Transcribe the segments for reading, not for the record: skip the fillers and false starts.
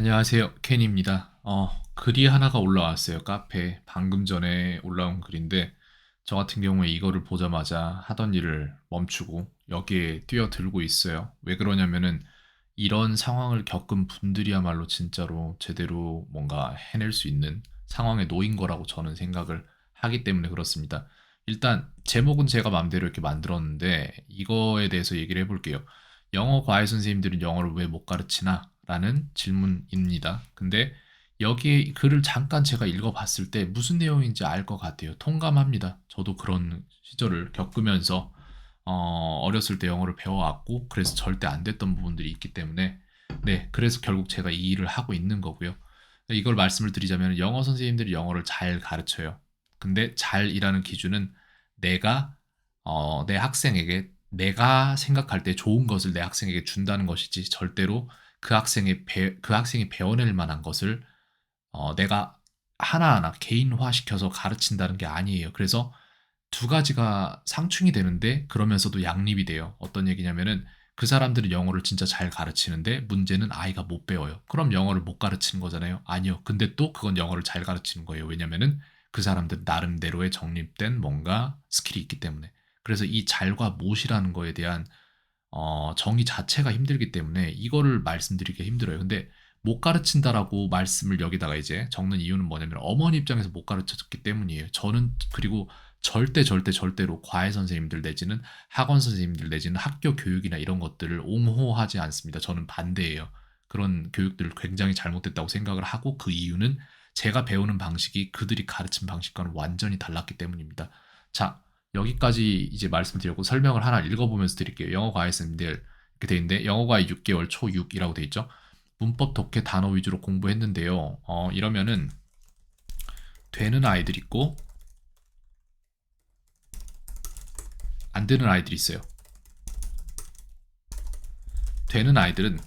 안녕하세요. 켄입니다. 글이 하나가 올라왔어요. 카페에. 방금 전에 올라온 글인데, 저 같은 경우에 이거를 보자마자 하던 일을 멈추고 여기에 뛰어들고 있어요. 왜 그러냐면은 이런 상황을 겪은 분들이야말로 진짜로 제대로 뭔가 해낼 수 있는 상황에 놓인 거라고 저는 생각을 하기 때문에 그렇습니다. 일단 제목은 제가 마음대로 이렇게 만들었는데 이거에 대해서 얘기를 해볼게요. 영어 과외 선생님들은 영어를 왜 못 가르치나? 라는 질문입니다. 근데 여기에 글을 잠깐 제가 읽어봤을 때 무슨 내용인지 알 것 같아요. 통감합니다. 저도 그런 시절을 겪으면서 어렸을 때 영어를 배워왔고 그래서 절대 안 됐던 부분들이 있기 때문에 네, 그래서 결국 제가 이 일을 하고 있는 거고요. 이걸 말씀을 드리자면 영어 선생님들이 영어를 잘 가르쳐요. 근데 잘이라는 기준은 내가 내 학생에게 내가 생각할 때 좋은 것을 내 학생에게 준다는 것이지 절대로 그 학생이 배워낼 만한 것을 내가 하나하나 개인화시켜서 가르친다는 게 아니에요. 그래서 두 가지가 상충이 되는데 그러면서도 양립이 돼요. 어떤 얘기냐면은 그 사람들은 영어를 진짜 잘 가르치는데 문제는 아이가 못 배워요. 그럼 영어를 못 가르치는 거잖아요. 아니요. 근데 또 그건 영어를 잘 가르치는 거예요. 왜냐면은 그 사람들 나름대로의 정립된 뭔가 스킬이 있기 때문에. 그래서 이 잘과 못이라는 거에 대한 정의 자체가 힘들기 때문에 이거를 말씀드리기가 힘들어요. 근데 못 가르친다라고 말씀을 여기다가 이제 적는 이유는 뭐냐면 어머니 입장에서 못 가르쳤기 때문이에요. 저는 그리고 절대로 과외 선생님들 내지는 학원 선생님들 내지는 학교 교육이나 이런 것들을 옹호하지 않습니다. 저는 반대예요. 그런 교육들 굉장히 잘못됐다고 생각을 하고 그 이유는 제가 배우는 방식이 그들이 가르친 방식과는 완전히 달랐기 때문입니다. 자, 여기까지 이제 말씀드렸고 설명을 하나 읽어보면서 드릴게요. 영어 과외 쌤들 이렇게 돼 있는데 영어 과외 6개월 초 6이라고 돼 있죠. 문법 독해 단어 위주로 공부했는데요. 이러면은 되는 아이들 있고 안 되는 아이들이 있어요. 되는 아이들은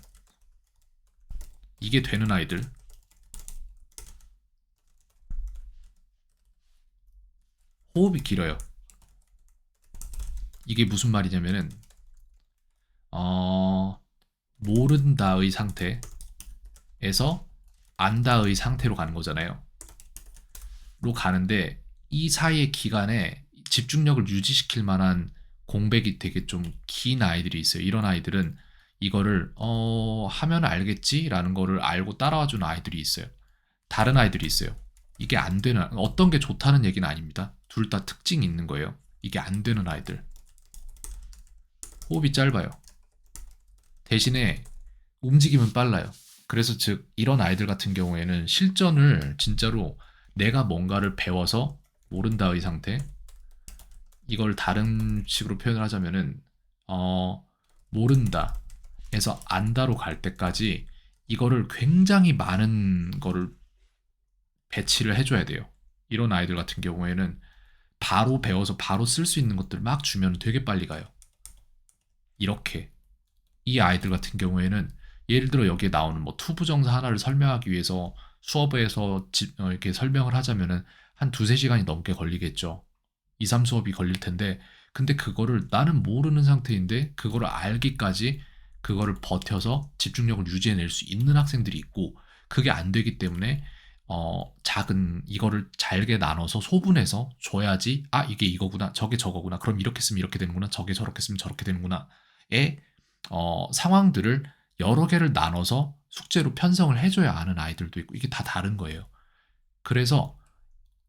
이게 되는 아이들 호흡이 길어요. 이게 무슨 말이냐면은 어, 모른다의 상태에서 안다의 상태로 가는 거잖아요. 로 가는데 이 사이의 기간에 집중력을 유지시킬 만한 공백이 되게 좀 긴 아이들이 있어요. 이런 아이들은 이거를 하면 알겠지라는 거를 알고 따라와 주는 아이들이 있어요. 다른 아이들이 있어요. 이게 안 되는 어떤 게 좋다는 얘기는 아닙니다. 둘 다 특징이 있는 거예요. 이게 안 되는 아이들. 호흡이 짧아요. 대신에 움직임은 빨라요. 그래서 즉 이런 아이들 같은 경우에는 실전을 진짜로 내가 뭔가를 배워서 모른다의 상태, 이걸 다른 식으로 표현을 하자면은 모른다에서 안다로 갈 때까지 이거를 굉장히 많은 거를 배치를 해줘야 돼요. 이런 아이들 같은 경우에는 바로 배워서 바로 쓸 수 있는 것들 막 주면 되게 빨리 가요. 이렇게 이 아이들 같은 경우에는 예를 들어 여기에 나오는 뭐 투부정사 하나를 설명하기 위해서 수업에서 이렇게 설명을 하자면은 한 두세 시간이 넘게 걸리겠죠. 2, 3 수업이 걸릴 텐데 근데 그거를 나는 모르는 상태인데 그거를 알기까지 그거를 버텨서 집중력을 유지해낼 수 있는 학생들이 있고 그게 안 되기 때문에 작은 이거를 잘게 나눠서 소분해서 줘야지 아 이게 이거구나 저게 저거구나 그럼 이렇게 쓰면 이렇게 되는구나 저게 저렇게 쓰면 저렇게 되는구나의 상황들을 여러 개를 나눠서 숙제로 편성을 해줘야 아는 아이들도 있고 이게 다 다른 거예요. 그래서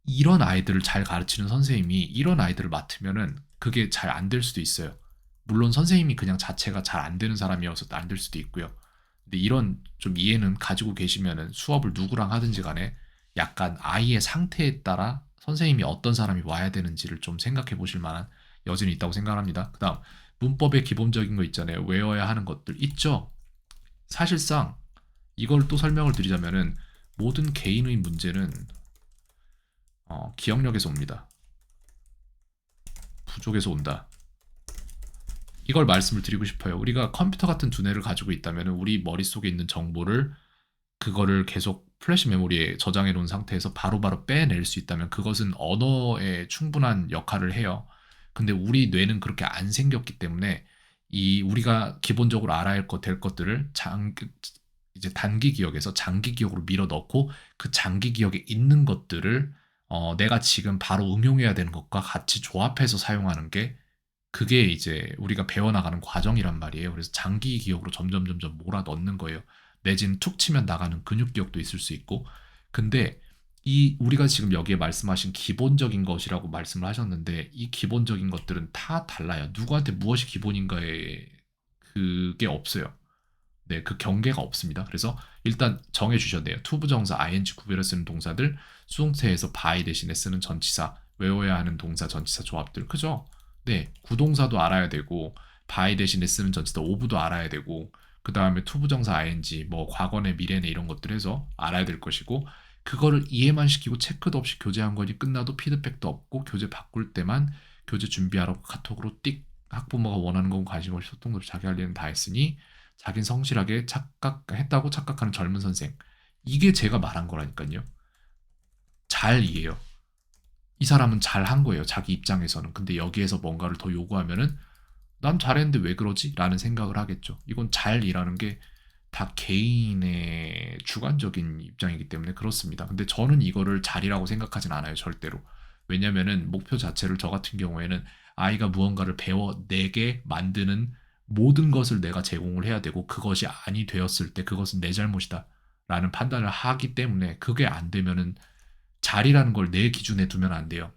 이런 아이들을 잘 가르치는 선생님이 이런 아이들을 맡으면은 그게 잘 안 될 수도 있어요. 물론 선생님이 그냥 자체가 잘 안 되는 사람이어서 안 될 수도 있고요. 근데 이런 좀 이해는 가지고 계시면은 수업을 누구랑 하든지 간에 약간 아이의 상태에 따라 선생님이 어떤 사람이 와야 되는지를 좀 생각해 보실 만한 여지는 있다고 생각합니다. 그다음 문법의 기본적인 거 있잖아요. 외워야 하는 것들 있죠. 사실상 이걸 또 설명을 드리자면은 모든 개인의 문제는 기억력에서 옵니다. 부족에서 온다. 이걸 말씀을 드리고 싶어요. 우리가 컴퓨터 같은 두뇌를 가지고 있다면 우리 머릿속에 있는 정보를 그거를 계속 플래시 메모리에 저장해 놓은 상태에서 바로바로 빼낼 수 있다면 그것은 언어에 충분한 역할을 해요. 근데 우리 뇌는 그렇게 안 생겼기 때문에 이 우리가 기본적으로 알아야 할 것 될 것들을 이제 단기 기억에서 장기 기억으로 밀어 넣고 그 장기 기억에 있는 것들을 내가 지금 바로 응용해야 되는 것과 같이 조합해서 사용하는 게 그게 이제 우리가 배워나가는 과정이란 말이에요. 그래서 장기 기억으로 점점 몰아 넣는 거예요. 내지는 툭 치면 나가는 근육 기억도 있을 수 있고. 근데 이 우리가 지금 여기에 말씀하신 기본적인 것이라고 말씀을 하셨는데 이 기본적인 것들은 다 달라요. 누구한테 무엇이 기본인가에 그게 없어요. 네, 그 경계가 없습니다. 그래서 일단 정해 주셨네요. 투부정사 ing 구별해 쓰는 동사들, 수동태에서 by 대신에 쓰는 전치사, 외워야 하는 동사 전치사 조합들. 그죠? 네, 구동사도 알아야 되고 by 대신에 쓰는 전치사 오브도 알아야 되고 그다음에 투부정사 ing 뭐 과거네 미래네 이런 것들 해서 알아야 될 것이고 그거를 이해만 시키고 체크도 없이 교재한 거니 끝나도 피드백도 없고 교재 바꿀 때만 교재 준비하라고 카톡으로 띡 학부모가 원하는 건 관심 없이 소통도 자기 할 일은 다 했으니 자긴 성실하게 했다고 착각하는 젊은 선생. 이게 제가 말한 거라니까요. 잘 이해요. 이 사람은 잘한 거예요. 자기 입장에서는. 근데 여기에서 뭔가를 더 요구하면은 난 잘했는데 왜 그러지? 라는 생각을 하겠죠. 이건 잘 일하는 게 다 개인의 주관적인 입장이기 때문에 그렇습니다. 근데 저는 이거를 잘이라고 생각하진 않아요. 절대로. 왜냐면은 목표 자체를 저 같은 경우에는 아이가 무언가를 배워내게 만드는 모든 것을 내가 제공을 해야 되고 그것이 아니 되었을 때 그것은 내 잘못이다 라는 판단을 하기 때문에 그게 안 되면은 잘이라는 걸 내 기준에 두면 안 돼요.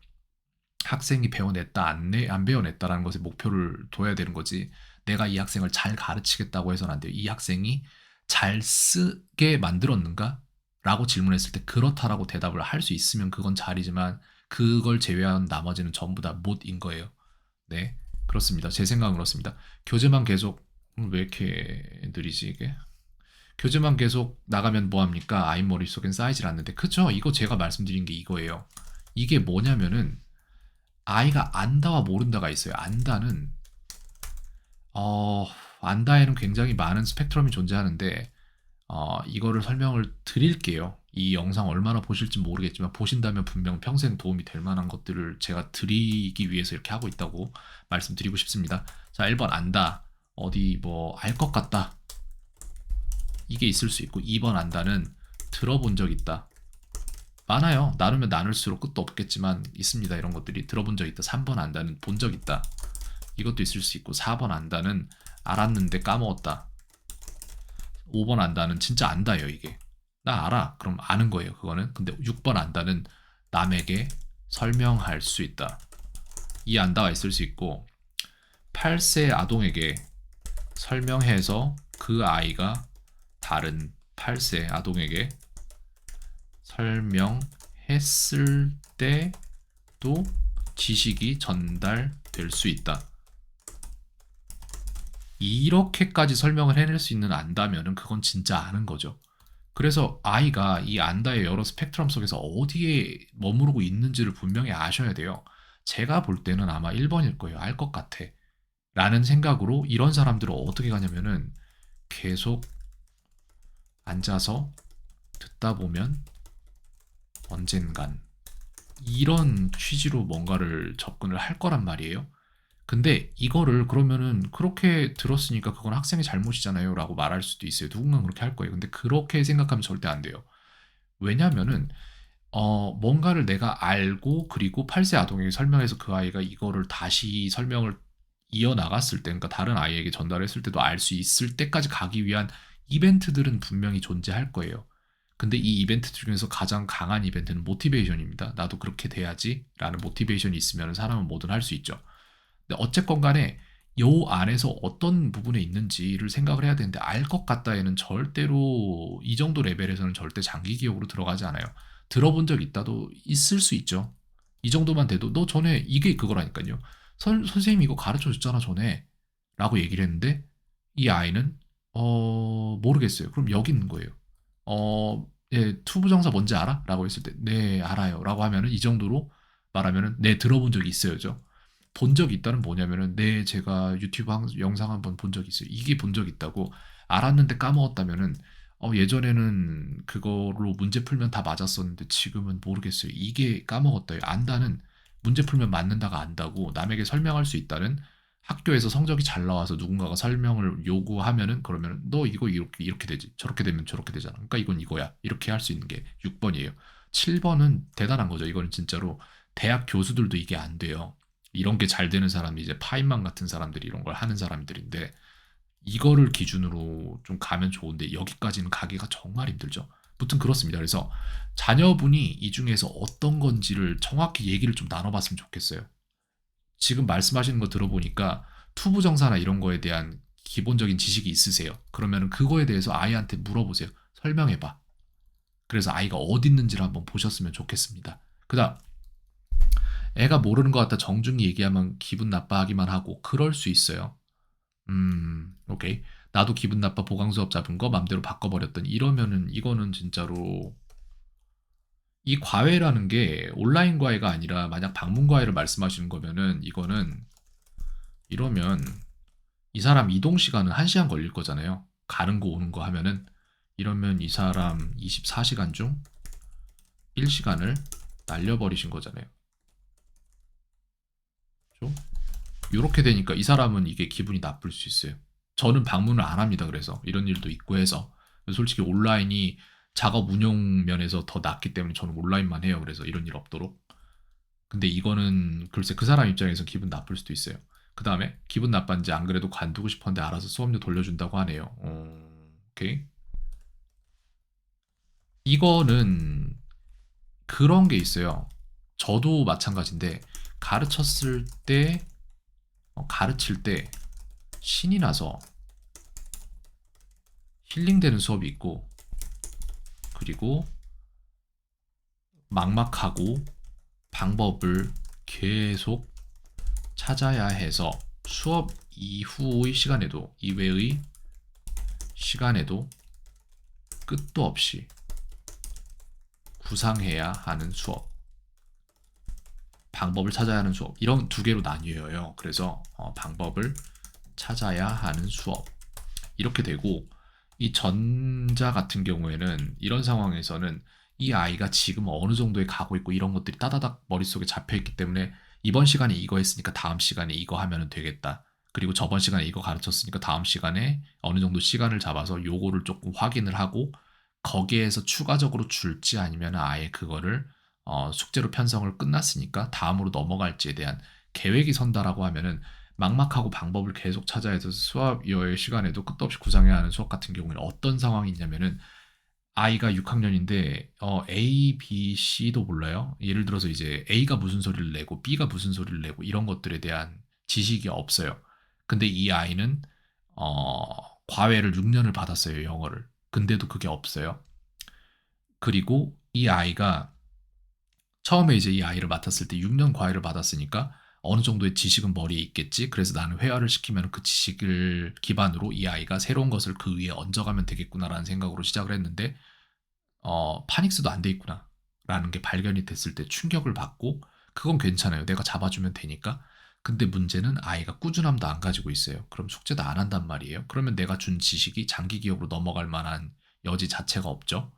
학생이 배워냈다 안 배워냈다라는 것에 목표를 둬야 되는 거지 내가 이 학생을 잘 가르치겠다고 해서는 안 돼요. 이 학생이 잘 쓰게 만들었는가? 라고 질문했을 때 그렇다라고 대답을 할 수 있으면 그건 잘이지만 그걸 제외한 나머지는 전부 다 못인 거예요. 네, 그렇습니다. 제 생각은 그렇습니다. 교재만 계속 왜 이렇게 느리지 이게? 교재만 계속 나가면 뭐합니까? 아이 머릿속엔 쌓이질 않는데 그죠? 이거 제가 말씀드린 게 이거예요. 이게 뭐냐면은 아이가 안다와 모른다가 있어요. 안다는 어, 안다에는 굉장히 많은 스펙트럼이 존재하는데 이거를 설명을 드릴게요. 이 영상 얼마나 보실지 모르겠지만 보신다면 분명 평생 도움이 될 만한 것들을 제가 드리기 위해서 이렇게 하고 있다고 말씀드리고 싶습니다. 자, 1번 안다. 어디 뭐 알 것 같다. 이게 있을 수 있고 2번 안다는 들어본 적 있다. 많아요. 나누면 나눌수록 끝도 없겠지만 있습니다. 이런 것들이 들어본 적 있다. 3번 안다는 본 적 있다. 이것도 있을 수 있고 4번 안다는 알았는데 까먹었다. 5번 안다는 진짜 안다예요 이게. 나 알아. 그럼 아는 거예요 그거는. 근데 6번 안다는 남에게 설명할 수 있다. 이 안다가 있을 수 있고 8세 아동에게 설명해서 그 아이가 다른 8세 아동에게 설명했을 때도 지식이 전달될 수 있다. 이렇게까지 설명을 해낼 수 있는 안다면은 그건 진짜 아는 거죠. 그래서 아이가 이 안다의 여러 스펙트럼 속에서 어디에 머무르고 있는지를 분명히 아셔야 돼요. 제가 볼 때는 아마 1번일 거예요. 알 것 같아. 라는 생각으로 이런 사람들은 어떻게 가냐면은 계속 앉아서 듣다 보면 언젠간 이런 취지로 뭔가를 접근을 할 거란 말이에요. 근데 이거를 그러면은 그렇게 들었으니까 그건 학생의 잘못이잖아요 라고 말할 수도 있어요. 누군가는 그렇게 할 거예요. 근데 그렇게 생각하면 절대 안 돼요. 왜냐면은 뭔가를 내가 알고 그리고 8세 아동에게 설명해서 그 아이가 이거를 다시 설명을 이어나갔을 때 그러니까 다른 아이에게 전달했을 때도 알 수 있을 때까지 가기 위한 이벤트들은 분명히 존재할 거예요. 근데 이 이벤트 중에서 가장 강한 이벤트는 모티베이션입니다. 나도 그렇게 돼야지 라는 모티베이션이 있으면 사람은 뭐든 할 수 있죠. 근데 어쨌건 간에 요 안에서 어떤 부분에 있는지를 생각을 해야 되는데 알 것 같다에는 절대로 이 정도 레벨에서는 절대 장기 기억으로 들어가지 않아요. 들어본 적 있다도 있을 수 있죠. 이 정도만 돼도 너 전에 이게 그거라니까요. 선생님이 이거 가르쳐 줬잖아 전에 라고 얘기를 했는데 이 아이는 모르겠어요. 그럼 여기 있는 거예요. 예, 투부정사 뭔지 알아? 라고 했을 때 네 알아요 라고 하면은 이 정도로 말하면은 네 들어본 적이 있어요죠. 본 적이 있다는 뭐냐면은 네 제가 유튜브 영상 한번 본 적이 있어요. 이게 본 적이 있다고 알았는데 까먹었다면은 예전에는 그거로 문제 풀면 다 맞았었는데 지금은 모르겠어요. 이게 까먹었다요. 안다는 문제 풀면 맞는다가 안다고 남에게 설명할 수 있다는 학교에서 성적이 잘 나와서 누군가가 설명을 요구하면은 그러면은 너 이거 이렇게 되지. 저렇게 되면 저렇게 되잖아. 그러니까 이건 이거야. 이렇게 할 수 있는 게 6번이에요. 7번은 대단한 거죠. 이거는 진짜로 대학 교수들도 이게 안 돼요. 이런 게 잘 되는 사람이 이제 파인만 같은 사람들이 이런 걸 하는 사람들인데 이거를 기준으로 좀 가면 좋은데 여기까지는 가기가 정말 힘들죠. 무튼 그렇습니다. 그래서 자녀분이 이 중에서 어떤 건지를 정확히 얘기를 좀 나눠봤으면 좋겠어요. 지금 말씀하시는 거 들어보니까 투부정사나 이런 거에 대한 기본적인 지식이 있으세요. 그러면 그거에 대해서 아이한테 물어보세요. 설명해봐. 그래서 아이가 어디 있는지를 한번 보셨으면 좋겠습니다. 그다음 애가 모르는 것 같다 정중히 얘기하면 기분 나빠하기만 하고 그럴 수 있어요. 오케이. 나도 기분 나빠 보강 수업 잡은 거 맘대로 바꿔버렸더니 이러면은 이거는 진짜로 이 과외라는 게 온라인 과외가 아니라 만약 방문 과외를 말씀하시는 거면은 이거는 이러면 이 사람 이동 시간은 1시간 걸릴 거잖아요. 가는 거 오는 거 하면은 이러면 이 사람 24시간 중 1시간을 날려버리신 거잖아요. 그렇죠? 이렇게 되니까 이 사람은 이게 기분이 나쁠 수 있어요. 저는 방문을 안 합니다. 그래서 이런 일도 있고 해서 솔직히 온라인이 작업 운영 면에서 더 낫기 때문에 저는 온라인만 해요. 그래서 이런 일 없도록. 근데 이거는 글쎄 그 사람 입장에서 기분 나쁠 수도 있어요. 그 다음에 기분 나쁜지 안 그래도 관두고 싶었는데 알아서 수업료 돌려준다고 하네요. 오케이. 이거는 그런 게 있어요. 저도 마찬가지인데 가르쳤을 때 가르칠 때 신이 나서 힐링되는 수업이 있고 그리고 막막하고 방법을 계속 찾아야 해서 수업 이후의 시간에도 이외의 시간에도 끝도 없이 구상해야 하는 수업, 방법을 찾아야 하는 수업 이런 두 개로 나뉘어요. 그래서 방법을 찾아야 하는 수업 이렇게 되고 이 전자 같은 경우에는 이런 상황에서는 이 아이가 지금 어느 정도에 가고 있고 이런 것들이 따다닥 머릿속에 잡혀 있기 때문에 이번 시간에 이거 했으니까 다음 시간에 이거 하면 되겠다. 그리고 저번 시간에 이거 가르쳤으니까 다음 시간에 어느 정도 시간을 잡아서 요거를 조금 확인을 하고 거기에서 추가적으로 줄지 아니면 아예 그거를 숙제로 편성을 끝났으니까 다음으로 넘어갈지에 대한 계획이 선다라고 하면은 막막하고 방법을 계속 찾아야 해서 수업 이어의 시간에도 끝도 없이 구상해야 하는 수업 같은 경우에는 어떤 상황이 있냐면은 아이가 6학년인데 A, B, C도 몰라요. 예를 들어서 이제 A가 무슨 소리를 내고 B가 무슨 소리를 내고 이런 것들에 대한 지식이 없어요. 근데 이 아이는 어, 과외를 6년을 받았어요, 영어를. 근데도 그게 없어요. 그리고 이 아이가 처음에 이제 이 아이를 맡았을 때 6년 과외를 받았으니까 어느 정도의 지식은 머리에 있겠지. 그래서 나는 회화를 시키면 그 지식을 기반으로 이 아이가 새로운 것을 그 위에 얹어가면 되겠구나라는 생각으로 시작을 했는데 파닉스도 안 돼 있구나 라는 게 발견이 됐을 때 충격을 받고 그건 괜찮아요. 내가 잡아주면 되니까. 근데 문제는 아이가 꾸준함도 안 가지고 있어요. 그럼 숙제도 안 한단 말이에요. 그러면 내가 준 지식이 장기 기억으로 넘어갈 만한 여지 자체가 없죠.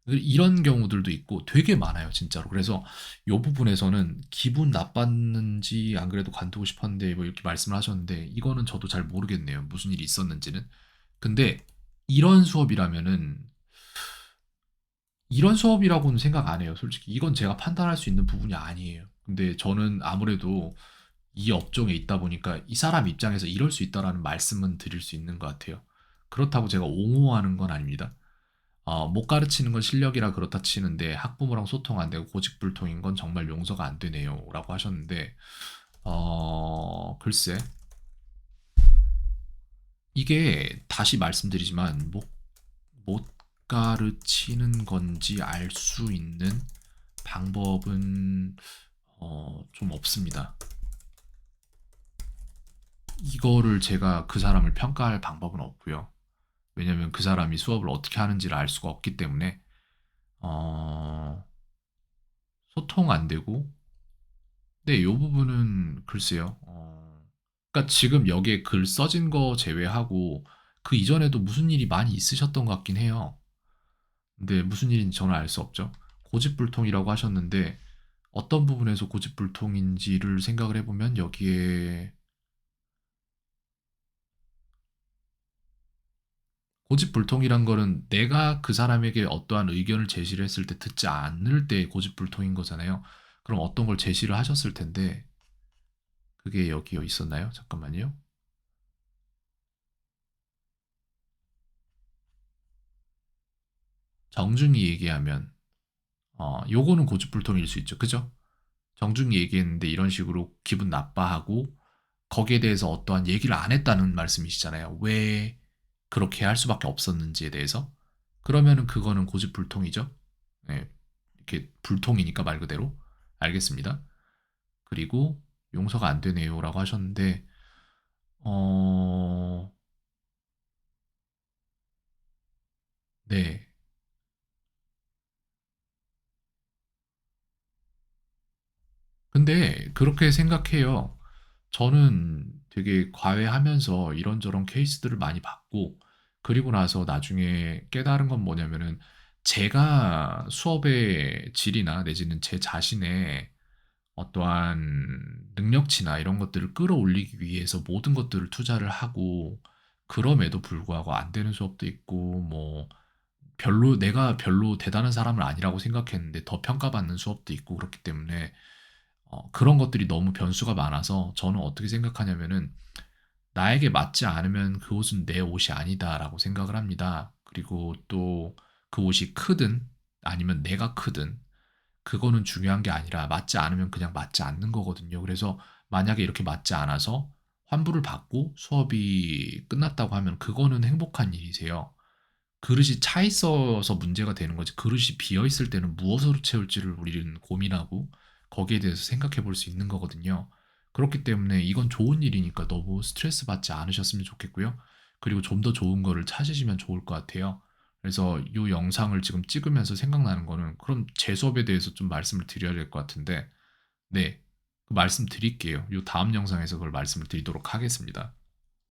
이런 경우들도 있고 되게 많아요, 진짜로. 그래서 이 부분에서는 기분 나빴는지 안 그래도 관두고 싶었는데 뭐 이렇게 말씀을 하셨는데 이거는 저도 잘 모르겠네요. 무슨 일이 있었는지는. 근데 이런 수업이라면은 이런 수업이라고는 생각 안 해요. 솔직히 이건 제가 판단할 수 있는 부분이 아니에요. 근데 저는 아무래도 이 업종에 있다 보니까 이 사람 입장에서 이럴 수 있다라는 말씀은 드릴 수 있는 것 같아요. 그렇다고 제가 옹호하는 건 아닙니다. 못 가르치는 건 실력이라 그렇다 치는데 학부모랑 소통 안 되고 고집불통인 건 정말 용서가 안 되네요. 라고 하셨는데, 글쎄, 이게 다시 말씀드리지만, 못 가르치는 건지 알 수 있는 방법은, 좀 없습니다. 이거를 제가 그 사람을 평가할 방법은 없고요. 왜냐면 그 사람이 수업을 어떻게 하는지를 알 수가 없기 때문에, 어, 소통 안 되고, 네, 요 부분은 글쎄요. 그러니까 지금 여기에 글 써진 거 제외하고 그 이전에도 무슨 일이 많이 있으셨던 것 같긴 해요. 근데 무슨 일인지 저는 알 수 없죠. 고집불통이라고 하셨는데 어떤 부분에서 고집불통인지를 생각을 해보면 여기에 고집불통이란 거는 내가 그 사람에게 어떠한 의견을 제시를 했을 때 듣지 않을 때 고집불통인 거잖아요. 그럼 어떤 걸 제시를 하셨을 텐데 그게 여기 있었나요? 잠깐만요. 정중히 얘기하면 요거는 고집불통일 수 있죠. 그죠? 정중히 얘기했는데 이런 식으로 기분 나빠하고 거기에 대해서 어떠한 얘기를 안 했다는 말씀이시잖아요. 왜 그렇게 할 수밖에 없었는지에 대해서. 그러면은 그거는 고집불통이죠. 네, 이렇게 불통이니까 말 그대로. 알겠습니다. 그리고 용서가 안 되네요라고 하셨는데 어, 네. 근데 그렇게 생각해요. 저는 되게 과외하면서 이런저런 케이스들을 많이 봤고, 그리고 나서 나중에 깨달은 건 뭐냐면은, 제가 수업의 질이나 내지는 제 자신의 어떠한 능력치나 이런 것들을 끌어올리기 위해서 모든 것들을 투자를 하고, 그럼에도 불구하고 안 되는 수업도 있고, 뭐, 내가 별로 대단한 사람은 아니라고 생각했는데 더 평가받는 수업도 있고 그렇기 때문에 그런 것들이 너무 변수가 많아서 저는 어떻게 생각하냐면은 나에게 맞지 않으면 그 옷은 내 옷이 아니다라고 생각을 합니다. 그리고 또 그 옷이 크든 아니면 내가 크든 그거는 중요한 게 아니라 맞지 않으면 그냥 맞지 않는 거거든요. 그래서 만약에 이렇게 맞지 않아서 환불을 받고 수업이 끝났다고 하면 그거는 행복한 일이세요. 그릇이 차 있어서 문제가 되는 거지 그릇이 비어 있을 때는 무엇으로 채울지를 우리는 고민하고 거기에 대해서 생각해 볼 수 있는 거거든요. 그렇기 때문에 이건 좋은 일이니까 너무 스트레스 받지 않으셨으면 좋겠고요. 그리고 좀 더 좋은 거를 찾으시면 좋을 것 같아요. 그래서 이 영상을 지금 찍으면서 생각나는 거는 그럼 제 수업에 대해서 좀 말씀을 드려야 될 것 같은데 네, 그 말씀 드릴게요. 이 다음 영상에서 그걸 말씀을 드리도록 하겠습니다.